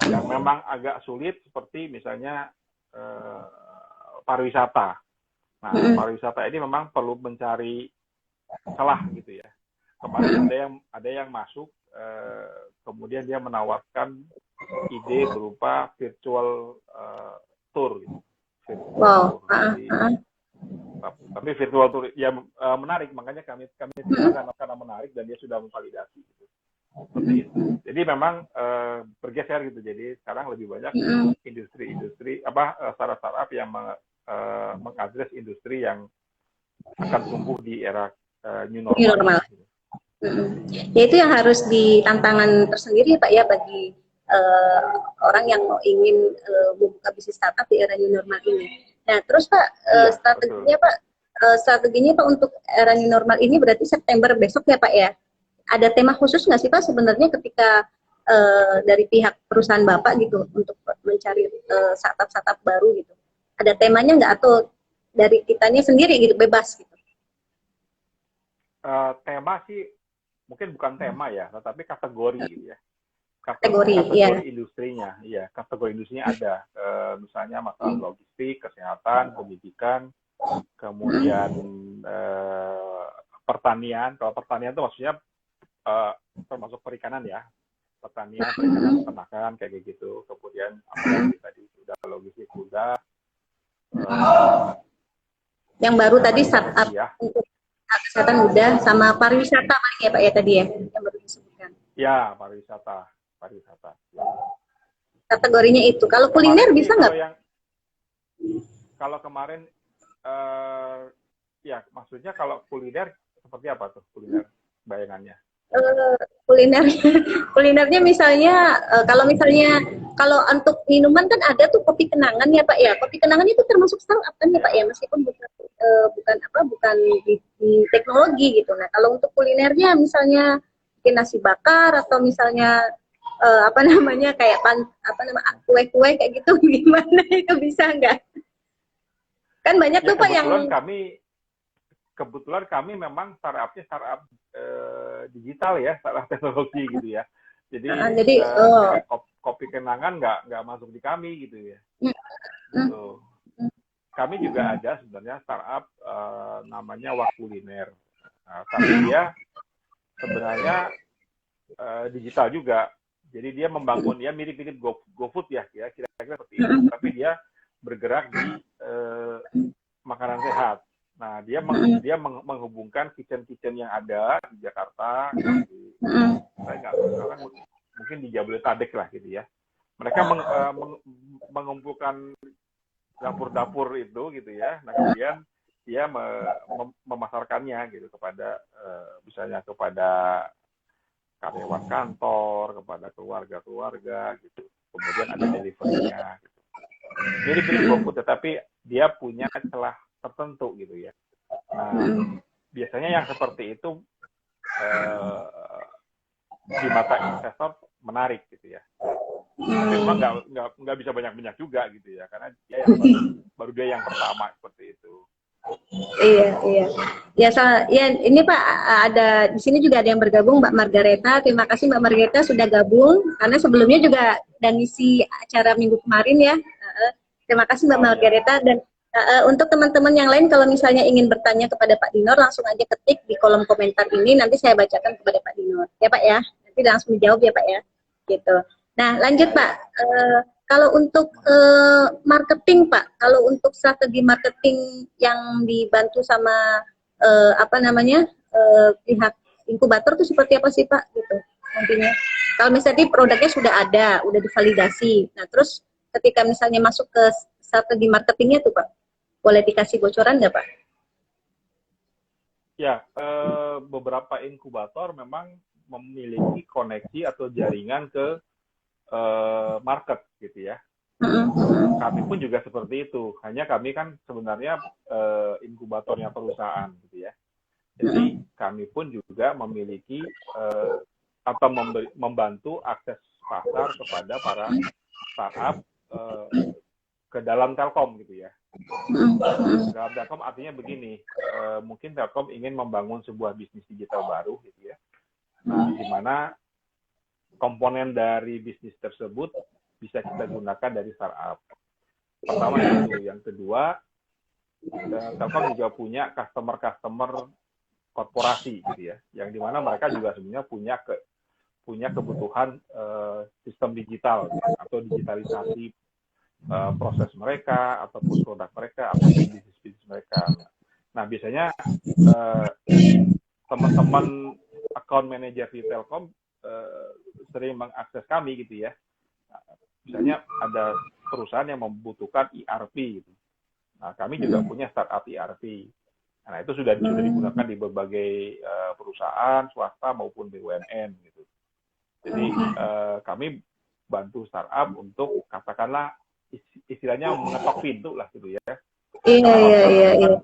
Yang memang agak sulit seperti misalnya pariwisata. Nah, pariwisata ini memang perlu mencari celah gitu ya. Kemarin ada yang masuk, kemudian dia menawarkan ide berupa virtual tour gitu. Virtual tour. Jadi, tapi virtual tour ya menarik, makanya kami karena menarik dan dia sudah memvalidasi gitu. Seperti itu. Jadi memang bergeser gitu. Jadi sekarang lebih banyak industri startup yang mengadres industri yang akan tumbuh di era new normal. Ya itu yang harus ditantangan tersendiri Pak ya bagi orang yang ingin membuka bisnis startup di era new normal ini. Nah terus Pak strateginya Pak untuk era new normal ini berarti September besok ya Pak ya. Ada tema khusus nggak sih Pak sebenarnya ketika dari pihak perusahaan Bapak gitu untuk mencari startup baru gitu? Ada temanya nggak atau dari kitanya sendiri gitu bebas gitu? Tema sih mungkin bukan tema ya, tetapi kategori gitu ya. Kategori industrinya, iya kategori industrinya ada. Misalnya masalah logistik, kesehatan, pendidikan, kemudian pertanian. Kalau pertanian itu maksudnya termasuk perikanan ya, pertanian, peternakan kayak gitu. Kemudian apa tadi sudah logistik sudah. Yang baru tadi startup ya. Untuk kesehatan udah, sama pariwisata paling ya Pak ya tadi ya yang baru disebutkan. Ya pariwisata. Kategorinya itu. Kalau kuliner bisa nggak? Kalau kemarin ya maksudnya kalau kuliner seperti apa tuh kuliner bayangannya? Kulinernya misalnya kalau untuk minuman kan ada tuh kopi kenangan ya Pak ya. Kopi kenangan itu termasuk startup kan ya Pak ya, meskipun bukan di teknologi gitu. Nah kalau untuk kulinernya misalnya bikin nasi bakar atau misalnya kayak kue-kue kayak gitu gimana itu bisa nggak? Kan banyak tuh Pak yang kebetulan kami memang startup digital ya, startup teknologi gitu ya. Jadi kopi kenangan nggak masuk di kami gitu ya. Gitu. Kami juga ada sebenarnya startup namanya Wakuliner. Nah, tapi dia sebenarnya digital juga. Jadi dia membangun, dia mirip-mirip GoFood ya kira-kira seperti itu. Tapi dia bergerak di makanan sehat. Nah, dia menghubungkan kitchen yang ada di Jakarta, mungkin di Jabodetabek lah gitu ya. Mereka mengumpulkan dapur-dapur itu gitu ya. Nah, kemudian dia memasarkannya gitu kepada misalnya kepada karyawan kantor, kepada keluarga gitu. Kemudian ada delivery-nya gitu. Mirip-mirip GoFood tetapi dia punya celah tertentu gitu ya. Nah, biasanya yang seperti itu di mata investor menarik gitu ya. Tapi memang nggak bisa banyak juga gitu ya, karena dia baru dia yang pertama seperti itu. Iya. Ya, ini Pak ada di sini juga ada yang bergabung Mbak Margareta. Terima kasih Mbak Margareta sudah gabung karena sebelumnya juga dan ngisi acara minggu kemarin ya. Terima kasih Mbak Margareta dan untuk teman-teman yang lain kalau misalnya ingin bertanya kepada Pak Dinor langsung aja ketik di kolom komentar ini nanti saya bacakan kepada Pak Dinor. Ya Pak ya. Nanti langsung dijawab ya Pak ya. Gitu. Nah, lanjut Pak. Kalau untuk marketing Pak, kalau untuk strategi marketing yang dibantu sama pihak inkubator itu seperti apa sih Pak gitu nantinya? Kalau misalnya produknya sudah ada, udah divalidasi, nah terus ketika misalnya masuk ke strategi marketingnya tuh Pak, boleh dikasih bocoran nggak Pak? Ya, beberapa inkubator memang memiliki koneksi atau jaringan ke market gitu ya. Kami pun juga seperti itu. Hanya kami kan sebenarnya inkubatornya perusahaan gitu ya. Jadi kami pun juga memiliki atau membantu akses pasar kepada para startup ke dalam Telkom gitu ya. Dalam Telkom artinya begini, mungkin Telkom ingin membangun sebuah bisnis digital baru gitu ya. Nah, di mana komponen dari bisnis tersebut bisa kita gunakan dari startup. Pertama itu, yang kedua, Telkom juga punya customer korporasi gitu ya, yang dimana mereka juga sebenarnya punya kebutuhan sistem digital gitu, atau digitalisasi proses mereka ataupun produk mereka ataupun bisnis mereka. Nah, biasanya teman-teman account manager di Telkom sering mengakses kami gitu ya. Misalnya ada perusahaan yang membutuhkan ERP gitu. Nah, kami juga punya startup ERP. Nah, itu sudah digunakan di berbagai perusahaan swasta maupun BUMN gitu. Jadi kami bantu startup untuk katakanlah istilahnya mengetok pintu lah gitu ya. Iya.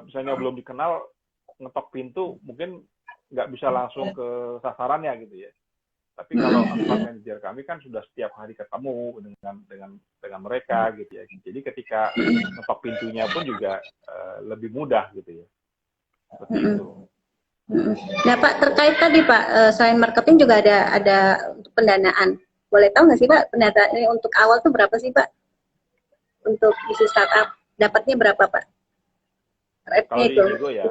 Misalnya belum dikenal, ngetok pintu mungkin nggak bisa langsung ke sasarannya gitu ya. Tapi kalau account manager kami kan sudah setiap hari ketemu dengan mereka gitu ya. Jadi ketika ngetok pintunya pun juga lebih mudah gitu ya. Seperti itu. Nah Pak, terkait tadi Pak, selain marketing juga ada untuk pendanaan. Boleh tahu nggak sih Pak, pendanaan ini untuk awal tuh berapa sih Pak? Untuk bisnis startup, dapatnya berapa Pak? Kalau di Indigo ya.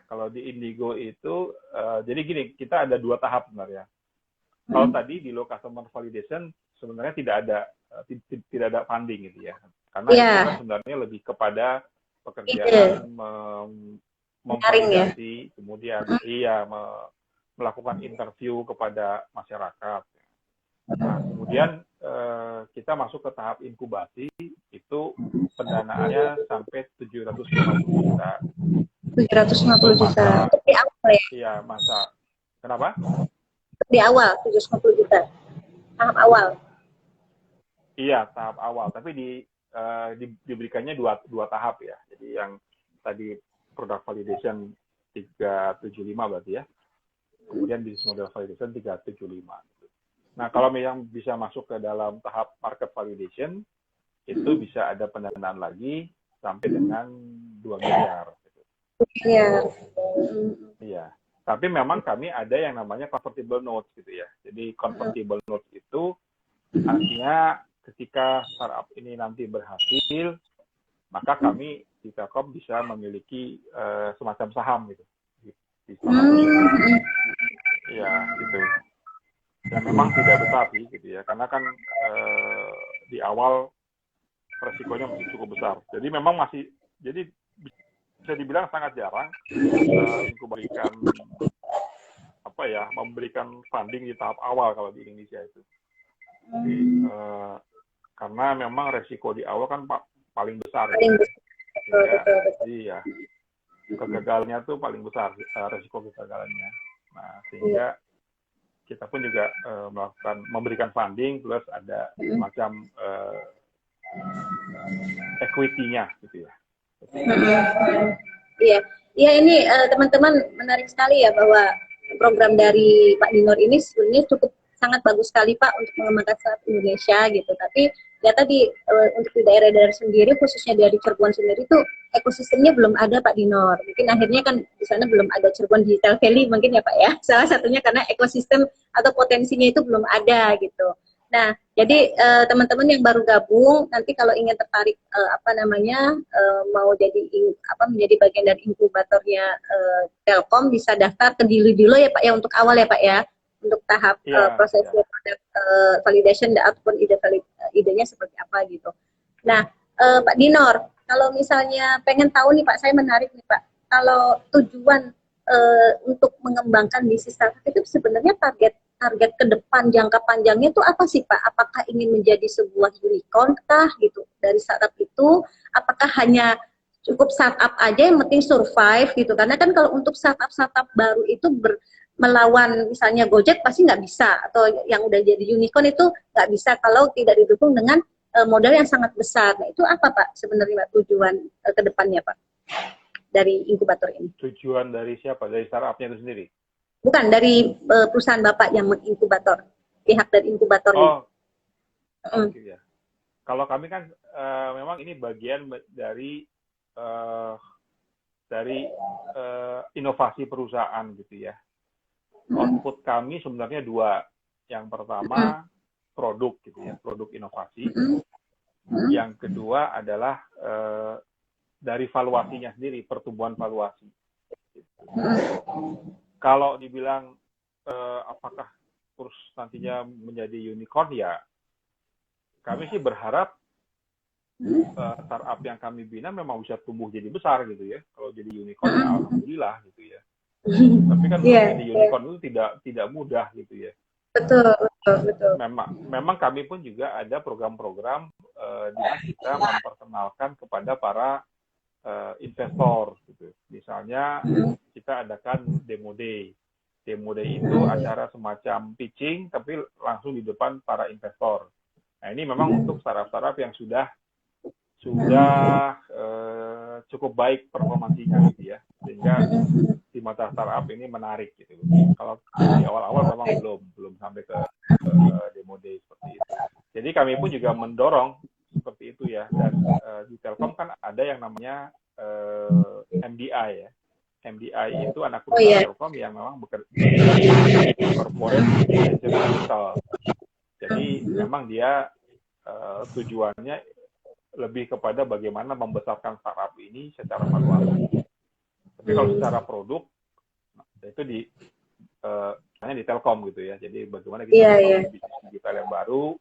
Kalau di Indigo itu, jadi gini, kita ada 2 tahap sebenarnya. Kalau tadi di low customer validation sebenarnya tidak ada funding gitu ya, karena itu kan sebenarnya lebih kepada pekerjaan memvalidasi, kemudian melakukan interview kepada masyarakat. Nah, kemudian kita masuk ke tahap inkubasi, itu pendanaannya sampai 750 juta. 750 juta. Untuk di awal ya? Iya, masa. Kenapa? Di awal, 750 juta. Tahap awal. Iya, tahap awal. Tapi diberikannya dua tahap ya. Jadi yang tadi product validation 375 berarti ya. Kemudian business model validation 375. Nah, kalau yang bisa masuk ke dalam tahap market validation, itu bisa ada pendanaan lagi sampai dengan 2 miliar. Iya. Tapi memang kami ada yang namanya convertible notes gitu ya. Jadi convertible notes itu artinya ketika startup ini nanti berhasil, maka kami di Telkom bisa memiliki semacam saham gitu. Di startup itu. Iya, gitu. Dan memang tidak besar sih gitu ya, karena kan di awal resikonya masih cukup besar. Jadi memang jadi bisa dibilang sangat jarang memberikan funding di tahap awal kalau di Indonesia itu. Jadi, karena memang resiko di awal kan paling besar. Iya, kegagalannya tuh paling besar, resiko kegagalannya. Nah, sehingga kita pun juga memberikan funding plus ada semacam equity-nya gitu ya. Iya, iya ini teman-teman menarik sekali ya bahwa program dari Pak Dinor ini sebenarnya cukup sangat bagus sekali Pak untuk mengembangkan startup Indonesia gitu. Tapi ya tadi untuk di daerah-daerah sendiri, khususnya dari Cirebon sendiri tuh ekosistemnya belum ada Pak Dinor. Mungkin akhirnya kan di sana belum ada Cirebon Digital Valley mungkin ya Pak ya. Salah satunya karena ekosistem atau potensinya itu belum ada gitu. Nah, jadi teman-teman yang baru gabung nanti kalau ingin tertarik mau jadi menjadi bagian dari inkubatornya Telkom bisa daftar ke Dilo ya Pak ya untuk awal ya Pak ya untuk tahap proses validation ataupun idenya seperti apa gitu. Nah, Pak Dinor, kalau misalnya pengen tahu nih Pak, saya menarik nih Pak, kalau tujuan untuk mengembangkan bisnis startup itu sebenarnya target ke depan jangka panjangnya itu apa sih Pak? Apakah ingin menjadi sebuah unicorn kah gitu dari startup itu? Apakah hanya cukup startup aja yang penting survive gitu? Karena kan kalau untuk startup baru itu melawan misalnya Gojek pasti nggak bisa, atau yang udah jadi unicorn itu nggak bisa kalau tidak didukung dengan modal yang sangat besar. Nah itu apa Pak sebenarnya Pak, tujuan ke depannya Pak dari inkubator ini? Tujuan dari siapa? Dari startupnya itu sendiri? Bukan dari perusahaan Bapak yang menginkubator, pihak dari inkubatornya. Oh, oke ya. Kalau kami kan memang ini bagian dari inovasi perusahaan gitu ya. Output kami sebenarnya dua. Yang pertama produk gitu ya, produk inovasi. Yang kedua adalah dari valuasinya sendiri, pertumbuhan valuasi. Kalau dibilang apakah terus nantinya menjadi unicorn, ya kami sih berharap startup yang kami bina memang bisa tumbuh jadi besar gitu ya. Kalau jadi unicorn ya alhamdulillah gitu ya. Tapi kan jadi unicorn itu tidak mudah gitu ya. Betul. Memang kami pun juga ada program-program di mana kita memperkenalkan kepada para investor gitu. Misalnya kita adakan demo day. Demo day itu acara semacam pitching tapi langsung di depan para investor. Nah, ini memang untuk startup-startup yang sudah cukup baik performansinya gitu ya. Sehingga di mata startup ini menarik gitu. Kalau di awal-awal memang belum sampai ke demo day seperti itu. Jadi kami pun juga mendorong seperti itu ya. Dan di Telkom kan ada yang namanya MDI ya. MDI itu anak perusahaan Telkom yang memang bekerja di corporate venture capital. Jadi memang dia tujuannya lebih kepada bagaimana membesarkan startup ini secara valuasi. Tapi kalau secara produk itu di Telkom gitu ya. Jadi bagaimana kita bisnis digital yang baru,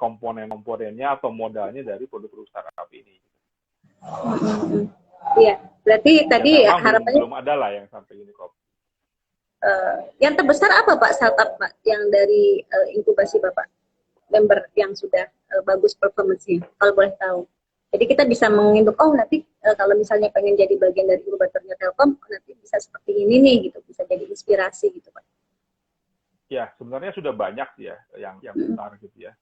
komponen-komponennya atau modalnya dari produk-produk startup ini. Iya, berarti tadi harapannya belum ada lah yang sampai unicorn. Yang terbesar apa Pak startup Pak yang dari inkubasi Bapak? Member yang sudah bagus performance-nya, kalau boleh tahu. Jadi kita bisa menginduk, nanti kalau misalnya pengen jadi bagian dari inkubatornya Telkom, nanti bisa seperti ini nih gitu, bisa jadi inspirasi gitu Pak. Ya, sebenarnya sudah banyak ya yang besar gitu ya.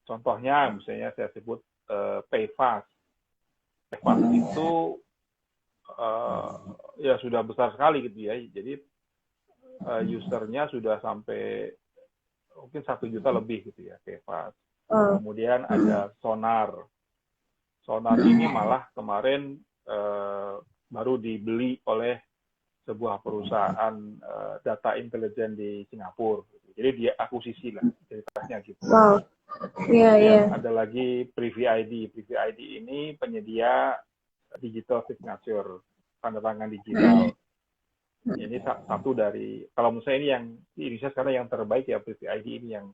Contohnya misalnya saya sebut PayFast. PayFast itu ya sudah besar sekali gitu ya. Jadi usernya sudah sampai mungkin 1 juta lebih gitu ya, PayFast. Kemudian ada Sonar. Sonar ini malah kemarin baru dibeli oleh sebuah perusahaan data intelijen di Singapura. Jadi dia akuisisi lah ceritanya gitu. Wow. Iya. Ada lagi Privy ID. Privy ID ini penyedia digital signature, tanda tangan digital. Ini satu dari, kalau menurut saya ini yang di Indonesia sekarang yang terbaik ya, Privy ID ini yang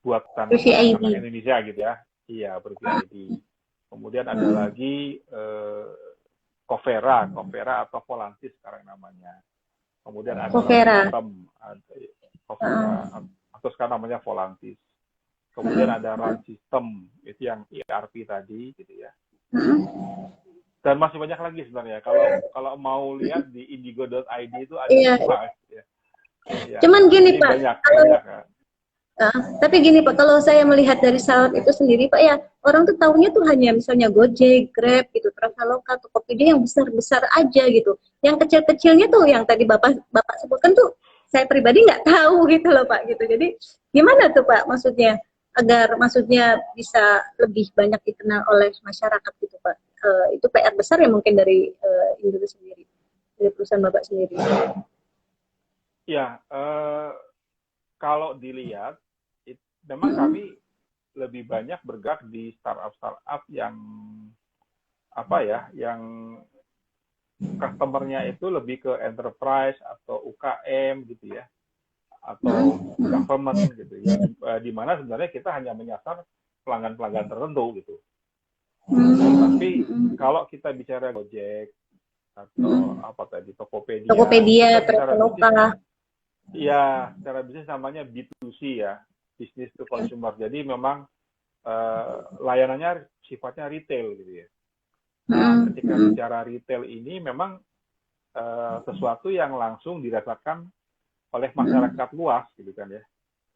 buatan anak Indonesia gitu ya. Iya, Privy ID. Kemudian ada lagi Covera atau Volantis sekarang namanya. Kemudian ada sistem, Covera atau sekarang namanya Volantis. Kemudian ada Run System, itu yang ERP tadi gitu ya. Dan masih banyak lagi sebenarnya. Kalau mau lihat di indigo.id itu ada semua. Ya. Cuman gini Pak, banyak. Tapi gini Pak, kalau saya melihat dari startup itu sendiri Pak ya, orang tuh tahunya tuh hanya misalnya Gojek, Grab gitu, Traveloka, Tokopedia yang besar-besar aja gitu. Yang kecil-kecilnya tuh yang tadi Bapak sebutkan tuh saya pribadi nggak tahu gitu loh Pak gitu. Jadi gimana tuh Pak maksudnya agar bisa lebih banyak dikenal oleh masyarakat gitu Pak? Itu PR besar ya mungkin dari Indonesia sendiri, dari perusahaan Bapak sendiri. Ya, kalau dilihat, memang kami lebih banyak bergerak di startup yang yang customer-nya itu lebih ke enterprise atau UKM gitu ya, atau government gitu ya, di mana sebenarnya kita hanya menyasar pelanggan-pelanggan tertentu gitu. Tapi kalau kita bicara Gojek atau Tokopedia, Traveloka. Iya, secara bisnis namanya B2C ya, business to consumer. Jadi memang layanannya sifatnya retail gitu ya. Nah, ketika bicara retail ini memang sesuatu yang langsung dirasakan oleh masyarakat luas gitu kan ya.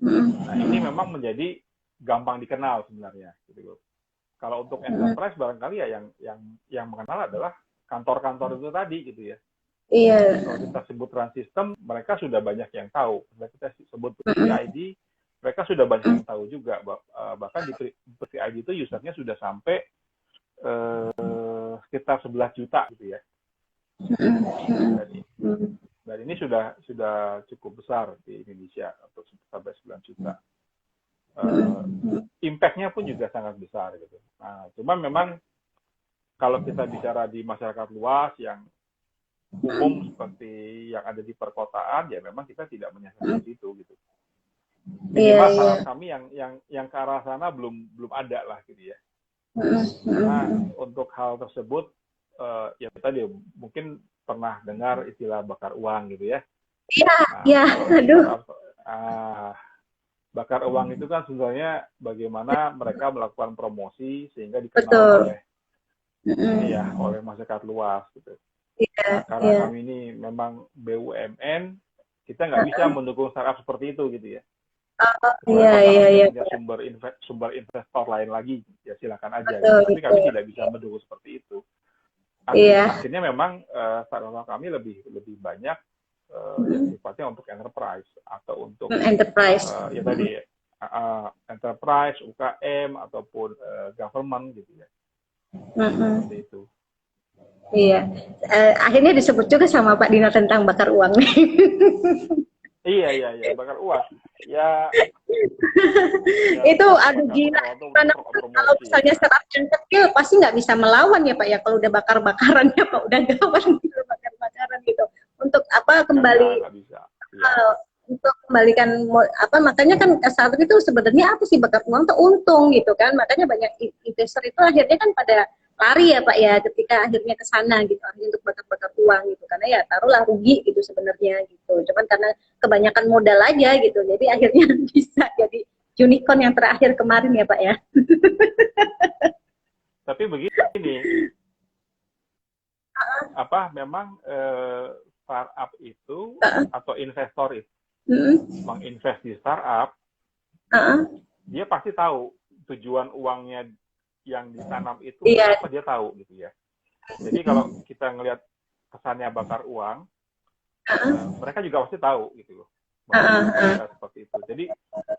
Nah, ini memang menjadi gampang dikenal sebenarnya gitu. Kalau untuk enterprise barangkali ya yang mengenal adalah kantor-kantor itu tadi gitu ya. Iya. Kalau kita sebut run system, mereka sudah banyak yang tahu. Kalau kita sebut PCID, mereka sudah banyak yang tahu juga. Bahkan di PCID itu usernya sudah sampai sekitar 11 juta gitu ya. Dan ini sudah cukup besar di Indonesia untuk sampai 9 juta. Impact-nya pun juga sangat besar gitu. Nah, cuma memang kalau kita bicara di masyarakat luas yang umum seperti yang ada di perkotaan, ya memang kita tidak menyasar di situ gitu. Minimal saran kami yang ke arah sana belum ada lah gitu ya. Nah, untuk hal tersebut ya tadi mungkin pernah dengar istilah bakar uang gitu ya. Iya, aduh. Bakar uang itu kan sebenarnya bagaimana mereka melakukan promosi sehingga dikenal oleh masyarakat luas gitu. Nah, karena kami ini memang BUMN, kita nggak bisa mendukung startup seperti itu gitu ya. Iya. Sumber investor lain lagi, ya silakan aja. Gitu. Tapi kami tidak bisa mendukung seperti itu. Akhirnya memang startup kami lebih banyak yang sifatnya untuk enterprise atau untuk enterprise. Ya tadi enterprise, UKM ataupun government gitu ya. Seperti itu. Iya. Akhirnya disebut juga sama Pak Dino tentang bakar uang. Iya, bakar uang. Ya. Itu aduh gila. Kalau misalnya startup yang kecil pasti nggak bisa melawan ya Pak ya kalau udah bakar-bakaran ya Pak, udah gawat gitu bakar-bakaran gitu. Untuk apa kembali? Nggak bisa. Untuk kembalikan makanya kan saat itu sebenarnya apa sih bakar uang tuh untung gitu kan, makanya banyak investor itu akhirnya kan pada lari ya Pak ya ketika akhirnya ke sana gitu akhirnya untuk bakar-bakar uang gitu, karena ya taruhlah rugi gitu sebenarnya gitu, cuman karena kebanyakan modal aja gitu jadi akhirnya bisa jadi unicorn yang terakhir kemarin ya Pak ya. Tapi begini memang startup itu atau investor itu menginvest di startup, dia pasti tahu tujuan uangnya yang ditanam itu apa, dia tahu gitu ya. Jadi kalau kita ngelihat kesannya bakar uang, mereka juga pasti tahu gitu loh. Seperti itu. Jadi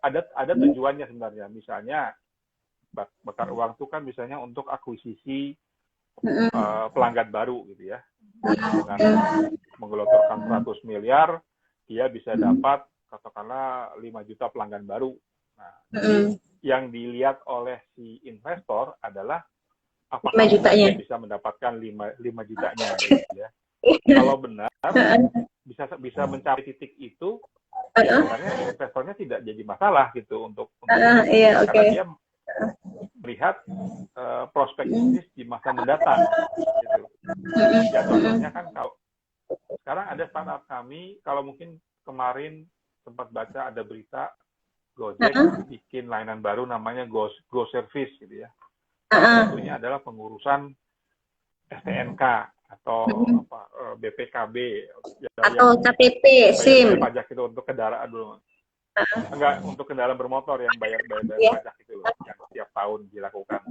ada tujuannya sebenarnya. Misalnya bakar uang itu kan misalnya untuk akuisisi pelanggan baru gitu ya. Dengan menggelontorkan 100 miliar, dia bisa dapat katakanlah 5 juta pelanggan baru. Nah, yang dilihat oleh si investor adalah apakah dia bisa mendapatkan 5 jutanya gitu ya. Kalau benar bisa mencapai titik itu, sebenarnya investornya tidak jadi masalah gitu untuk karena dia melihat prospek bisnis di masa mendatang gitu. Ya contohnya kan kalau sekarang ada startup kami, kalau mungkin kemarin sempat baca ada berita Gojek bikin layanan baru namanya Go Service gitu ya. Satunya adalah pengurusan STNK atau BPKB atau KTP, SIM. Pajak itu untuk kendaraan dulu. Enggak, untuk kendaraan bermotor yang bayar pajak itu loh, yang setiap tahun dilakukan.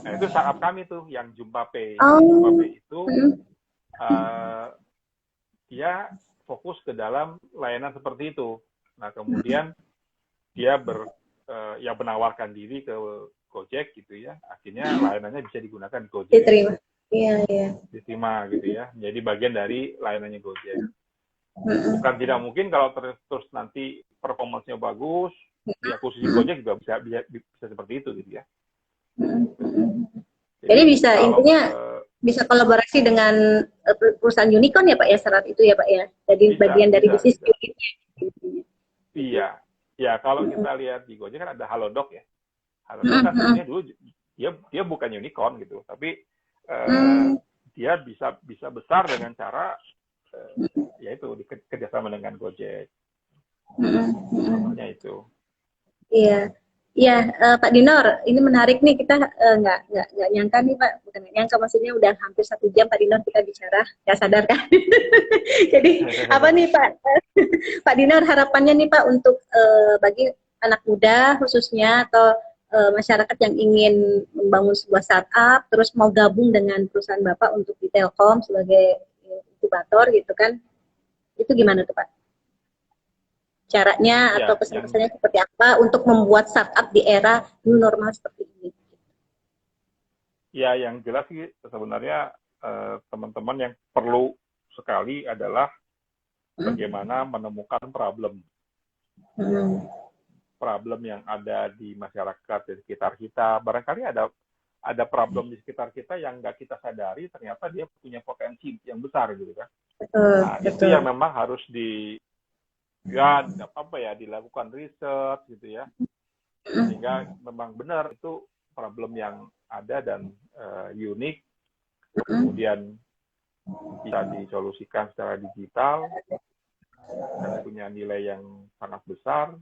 Nah, itu startup kami tuh yang Jumpa Pay. Jumpa Pay itu dia fokus ke dalam layanan seperti itu. Nah, kemudian dia menawarkan diri ke Gojek gitu ya. Akhirnya layanannya bisa digunakan Gojek. Diterima. Iya. Diterima gitu ya. Menjadi bagian dari layanannya Gojek. Bukan tidak mungkin kalau terus nanti performanya bagus, diakuisisi Gojek juga bisa seperti itu gitu ya. Jadi bisa intinya bisa kolaborasi dengan perusahaan unicorn ya Pak ya, syarat itu ya Pak ya. Jadi bagian dari bisnis unitnya. Iya. Ya, kalau kita lihat di Gojek kan ada Halodoc ya. Halodoc kan sebenarnya dulu dia bukan unicorn gitu, tapi dia bisa besar dengan cara yaitu kerjasama dengan Gojek. Contohnya itu. Iya. Iya, Pak Dinor, ini menarik nih, kita nggak nyangka nih Pak, bukan nggak nyangka, maksudnya udah hampir 1 jam Pak Dinor kita bicara, nggak sadar kan? Jadi apa nih Pak, Pak Dinor harapannya nih Pak untuk bagi anak muda khususnya atau masyarakat yang ingin membangun sebuah startup, terus mau gabung dengan perusahaan Bapak untuk di Telkom sebagai inkubator gitu kan. Itu gimana tuh Pak? Caranya Ya, atau pesan-pesannya seperti apa untuk membuat startup di era new normal seperti ini? ya yang jelas sih sebenarnya teman-teman yang perlu sekali adalah bagaimana menemukan problem yang ada di masyarakat di sekitar kita. Barangkali ada problem di sekitar kita yang nggak kita sadari, ternyata dia punya potensi yang besar gitu kan. Nah, itu yang memang harus dilakukan riset gitu ya, sehingga memang benar itu problem yang ada dan unik, kemudian bisa disolusikan secara digital dan punya nilai yang sangat besar.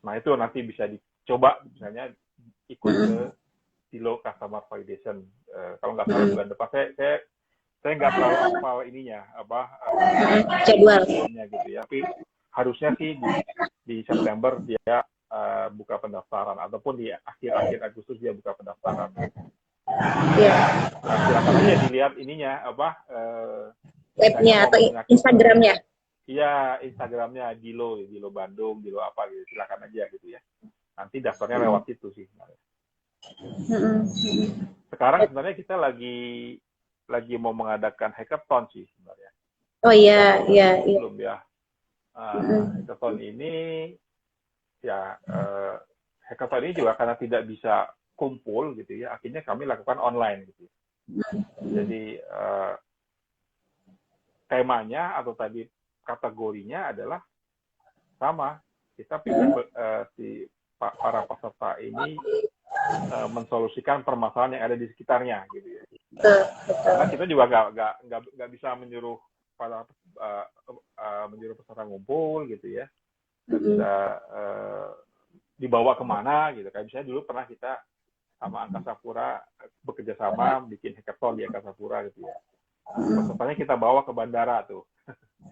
Nah, itu nanti bisa dicoba misalnya ikut ke Silo Customer Validation. Kalau nggak salah bulan depan, saya nggak terlalu hafal ininya jadwalnya gitu ya. Tapi harusnya sih di September dia buka pendaftaran, ataupun di akhir Agustus dia buka pendaftaran. Nah, silakan aja dilihat ininya webnya atau Instagramnya. Iya, Instagramnya Dilo Bandung, Dilo apa gitu, silakan aja gitu ya. Nanti daftarnya lewat situ sih. Sekarang sebenarnya kita lagi mau mengadakan hackathon sih sebenarnya. Oh iya. Belum ya. Hackathon ini hackathon ini juga karena tidak bisa kumpul gitu ya, akhirnya kami lakukan online gitu. Jadi temanya atau tadi kategorinya adalah sama, kita ingin para peserta ini mensolusikan permasalahan yang ada di sekitarnya gitu ya. Karena kita juga nggak bisa menyuruh peserta ngumpul gitu ya, nggak bisa dibawa kemana gitu. Kayak misalnya dulu pernah kita sama Angkasa Pura bekerja sama bikin hackathon di Angkasa Pura gitu ya. Pesertanya kita bawa ke bandara tuh,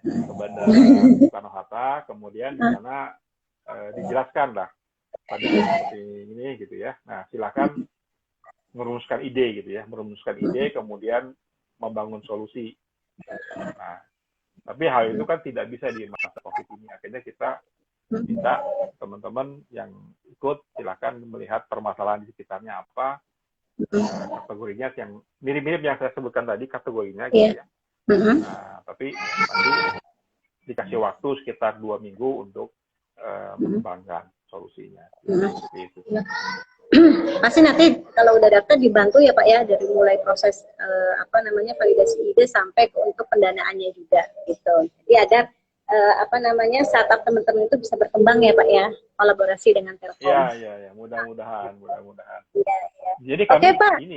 ke bandara Soekarno-Hatta, kemudian di sana dijelaskan lah pada seperti ini gitu ya. Nah, silakan merumuskan ide gitu ya, kemudian membangun solusi. Nah, tapi hal itu kan tidak bisa di masa COVID ini. Akhirnya kita minta teman-teman yang ikut silakan melihat permasalahan di sekitarnya apa, kategorinya yang mirip-mirip yang saya sebutkan tadi kategorinya gitu ya. Nah, tapi nanti dikasih waktu sekitar 2 minggu untuk mengembangkan solusinya. Gitu. Pasti nanti kalau udah daftar dibantu ya Pak ya, dari mulai proses validasi ide sampai untuk pendanaannya juga gitu. Jadi ada startup teman-teman itu bisa berkembang ya Pak ya, kolaborasi dengan Telkom. Iya, mudah-mudahan. Ya. Jadi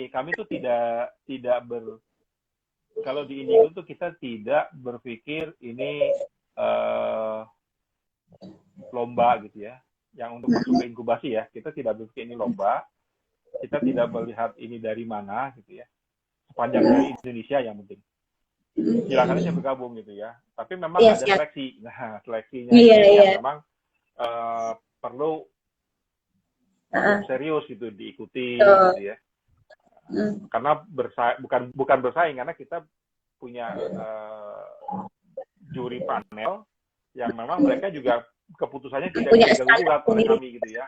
kami tuh tidak kalau di Indigo tuh kita tidak berpikir ini lomba gitu ya, yang untuk masuk ke inkubasi ya, kita tidak berpikir ini lomba, kita tidak melihat ini dari mana gitu ya, sepanjang dari Indonesia yang penting. Silakan aja bergabung gitu ya. Tapi memang ada seleksi. Nah, seleksinya yang memang perlu serius gitu diikuti gitu ya. Karena bukan bersaing, karena kita punya juri panel yang memang mereka juga keputusannya tidak diganggu oleh kami gitu ya.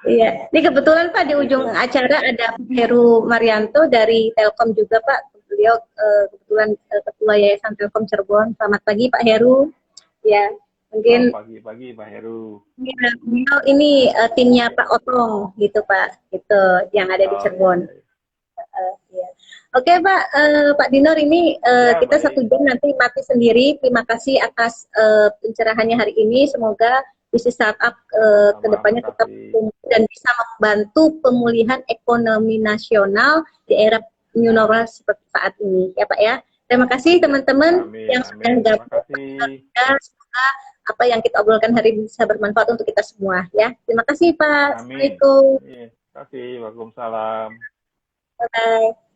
Iya, ini kebetulan Pak di ujung acara ada Heru Marianto dari Telkom juga Pak. Beliau kebetulan Ketua Yayasan Telkom Cirebon. Selamat pagi Pak Heru. Ya, mungkin pagi Pak Heru. Beliau ini timnya Pak Otong gitu Pak, gitu yang ada di Cirebon. Ya. Oke Pak, Pak Dinor ini kita baik. 1 jam nanti mati sendiri. Terima kasih atas pencerahannya hari ini. Semoga bisnis startup kedepannya tetap tumbuh dan bisa membantu pemulihan ekonomi nasional di era new normal seperti saat ini ya Pak ya. Terima kasih teman-teman yang sudah gabung. Semoga apa yang kita obrolkan hari ini bisa bermanfaat untuk kita semua ya. Terima kasih Pak. Assalamualaikum. Terima kasih. Waalaikumsalam. Bye.